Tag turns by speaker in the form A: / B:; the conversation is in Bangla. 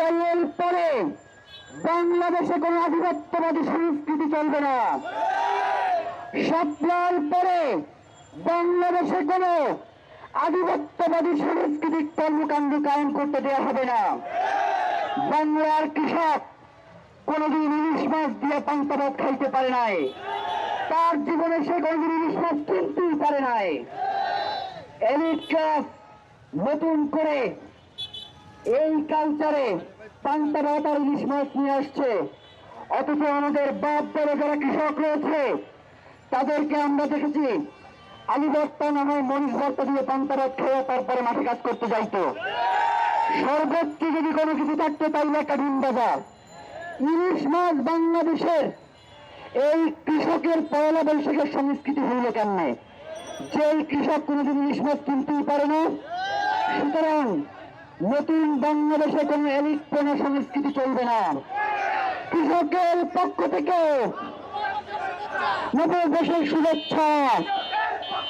A: জুলাইয়ের পরে বাংলাদেশে কোনো আধিপত্যবাদী সংস্কৃতি চলবে না। শাপলার পরে বাংলাদেশে কোনো আধিপত্যবাদী সাংস্কৃতিক কর্মকাণ্ড কায়েম করতে দেওয়া হবে না। বাংলার কৃষক কোনদিন ইলিশ মাছ দিয়ে পান্তা ভাত খাইতে পারে নাই, তার জীবনে সে কোনদিন ইলিশ মাছ কিনতেই পারে নাই। এলিট ক্লাস নতুন করে এই কালচারে পান্তা ভাত আর ইলিশ মাছ নিয়ে আসছে, অথচ আমাদের বাপ দলে যারা কৃষক রয়েছে তাদেরকে আমরা দেখেছি আলু ভর্তা না হয় মরিচ ভর্তা দিয়ে পান্তা ভাত খেয়ে তারপরে মাঠে কাজ করতে যাইতো। সর্বোচ্চ যদি কোনো কিছু থাকতো তাইলে একটা ডিম বাজার। ইলিশ মাছ বাংলাদেশের এই কৃষকের পয়লা বৈশাখের সংস্কৃতি হইল কেমনে? যে কৃষক কোনোদিন ইলিশ মাছ কিনতেই পারে না। সুতরাং নতুন বাংলাদেশে কোনো এলিট পণ্য সংস্কৃতি চলবে না। কৃষকের পক্ষ থেকে নববর্ষের শুভেচ্ছা।